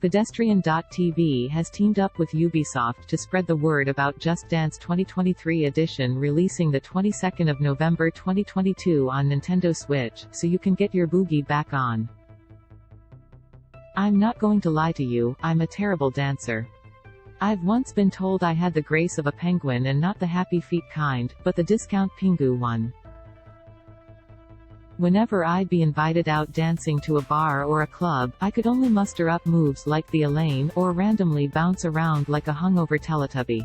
Pedestrian.tv has teamed up with Ubisoft to spread the word about Just Dance 2023 edition releasing the 22nd of November 2022 on Nintendo Switch, so you can get your boogie back on. I'm not going to lie to you, I'm a terrible dancer. I've once been told I had the grace of a penguin and not the happy feet kind, but the discount pingu one. Whenever I'd be invited out dancing to a bar or a club, I could only muster up moves like the Elaine, or randomly bounce around like a hungover Teletubby.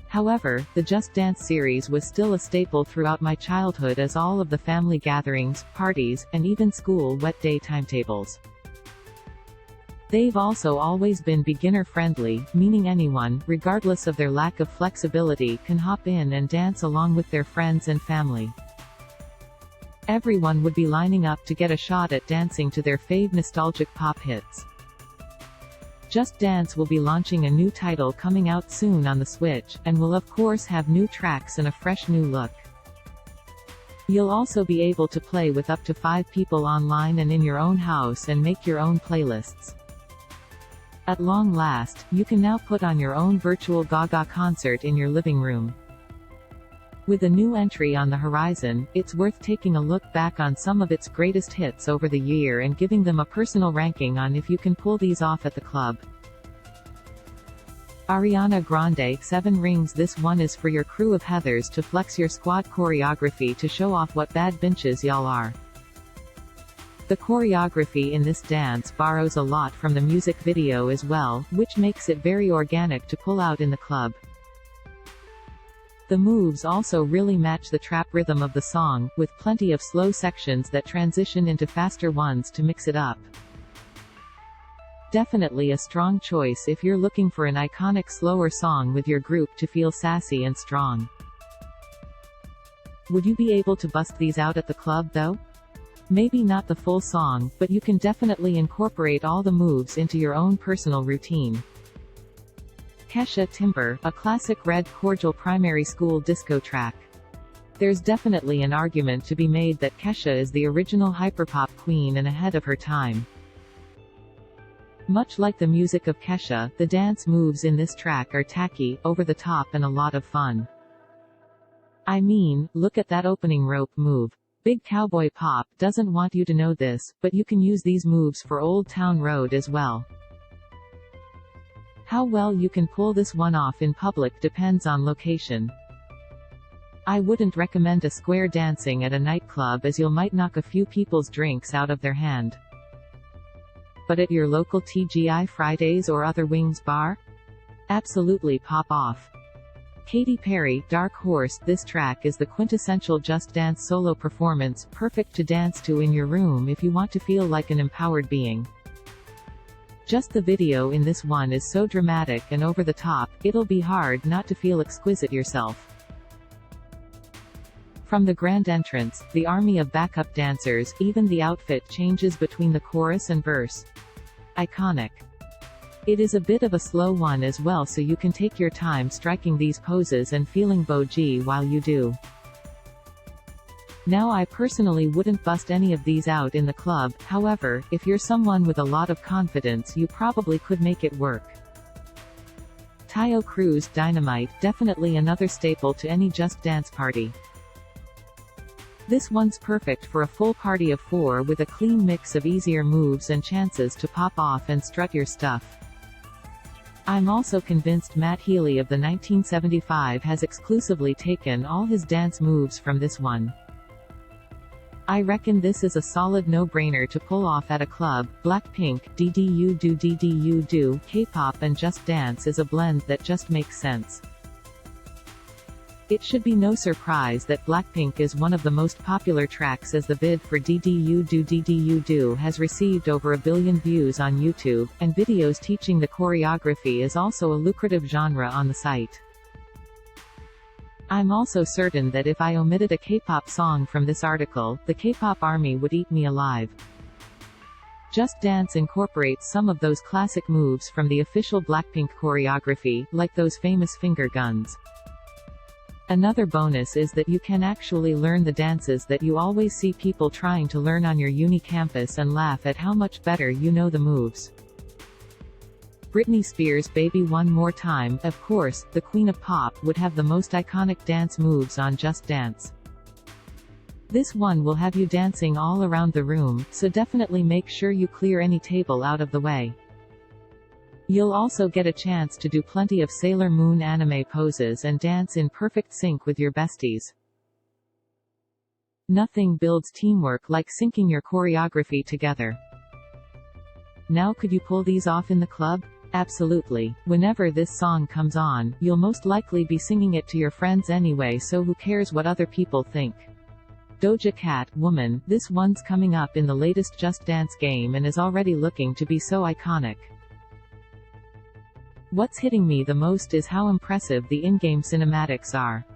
However, the Just Dance series was still a staple throughout my childhood as all of the family gatherings, parties, and even school wet day timetables. They've also always been beginner-friendly, meaning anyone, regardless of their lack of flexibility, can hop in and dance along with their friends and family. Everyone would be lining up to get a shot at dancing to their fave nostalgic pop hits. Just Dance will be launching a new title coming out soon on the Switch, and will of course have new tracks and a fresh new look. You'll also be able to play with up to 5 people online and in your own house and make your own playlists. At long last, you can now put on your own virtual Gaga concert in your living room. With a new entry on the horizon, it's worth taking a look back on some of its greatest hits over the year and giving them a personal ranking on if you can pull these off at the club. Ariana Grande, 7 Rings. This one is for your crew of Heathers to flex your squad choreography to show off what bad bitches y'all are. The choreography in this dance borrows a lot from the music video as well, which makes it very organic to pull out in the club. The moves also really match the trap rhythm of the song, with plenty of slow sections that transition into faster ones to mix it up. Definitely a strong choice if you're looking for an iconic slower song with your group to feel sassy and strong. Would you be able to bust these out at the club though? Maybe not the full song, but you can definitely incorporate all the moves into your own personal routine. Kesha Timber, a classic red cordial primary school disco track. There's definitely an argument to be made that Kesha is the original hyperpop queen and ahead of her time. Much like the music of Kesha, the dance moves in this track are tacky, over the top and a lot of fun. I mean, look at that opening rope move. Big Cowboy Pop doesn't want you to know this, but you can use these moves for Old Town Road as well. How well you can pull this one off in public depends on location. I wouldn't recommend a square dancing at a nightclub as you might knock a few people's drinks out of their hand. But at your local TGI Fridays or other wings bar? Absolutely pop off. Katy Perry, Dark Horse. This track is the quintessential Just Dance solo performance, perfect to dance to in your room if you want to feel like an empowered being. Just the video in this one is so dramatic and over the top, it'll be hard not to feel exquisite yourself. From the grand entrance, the army of backup dancers, even the outfit changes between the chorus and verse. Iconic. It is a bit of a slow one as well, so you can take your time striking these poses and feeling bougie while you do. Now I personally wouldn't bust any of these out in the club, however, if you're someone with a lot of confidence you probably could make it work. Tayo Cruz, Dynamite, definitely another staple to any Just Dance party. This one's perfect for a full party of 4 with a clean mix of easier moves and chances to pop off and strut your stuff. I'm also convinced Matt Healy of the 1975 has exclusively taken all his dance moves from this one. I reckon this is a solid no-brainer to pull off at a club. Blackpink, DDU Do, K-pop and Just Dance is a blend that just makes sense. It should be no surprise that Blackpink is one of the most popular tracks, as the vid for DDU Do has received over 1 billion views on YouTube, and videos teaching the choreography is also a lucrative genre on the site. I'm also certain that if I omitted a K-pop song from this article, the K-pop army would eat me alive. Just Dance incorporates some of those classic moves from the official Blackpink choreography, like those famous finger guns. Another bonus is that you can actually learn the dances that you always see people trying to learn on your uni campus and laugh at how much better you know the moves. Britney Spears' Baby One More Time, of course, the queen of pop, would have the most iconic dance moves on Just Dance. This one will have you dancing all around the room, so definitely make sure you clear any table out of the way. You'll also get a chance to do plenty of Sailor Moon anime poses and dance in perfect sync with your besties. Nothing builds teamwork like syncing your choreography together. Now, could you pull these off in the club? Absolutely. Whenever this song comes on, you'll most likely be singing it to your friends anyway, so who cares what other people think? Doja Cat, Woman, this one's coming up in the latest Just Dance game and is already looking to be so iconic. What's hitting me the most is how impressive the in-game cinematics are.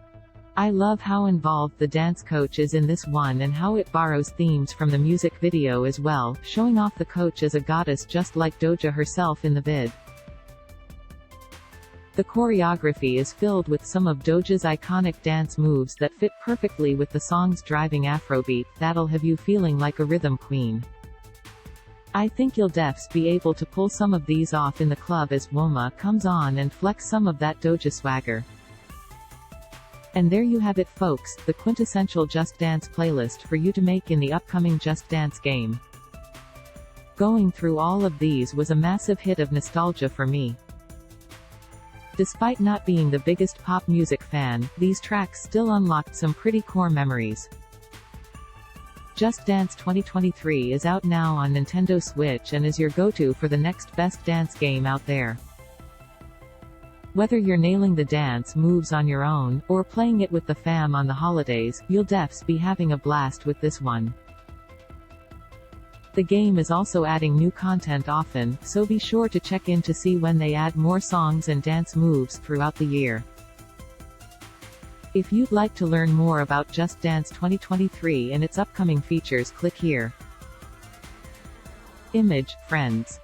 I love how involved the dance coach is in this one and how it borrows themes from the music video as well, showing off the coach as a goddess just like Doja herself in the vid. The choreography is filled with some of Doja's iconic dance moves that fit perfectly with the song's driving Afrobeat that'll have you feeling like a rhythm queen. I think you'll defs be able to pull some of these off in the club as Woma comes on and flex some of that Doja swagger. And there you have it folks, the quintessential Just Dance playlist for you to make in the upcoming Just Dance game. Going through all of these was a massive hit of nostalgia for me. Despite not being the biggest pop music fan, these tracks still unlocked some pretty core memories. Just Dance 2023 is out now on Nintendo Switch and is your go-to for the next best dance game out there. Whether you're nailing the dance moves on your own, or playing it with the fam on the holidays, you'll defs be having a blast with this one. The game is also adding new content often, so be sure to check in to see when they add more songs and dance moves throughout the year. If you'd like to learn more about Just Dance 2023 and its upcoming features, click here. Image, Friends.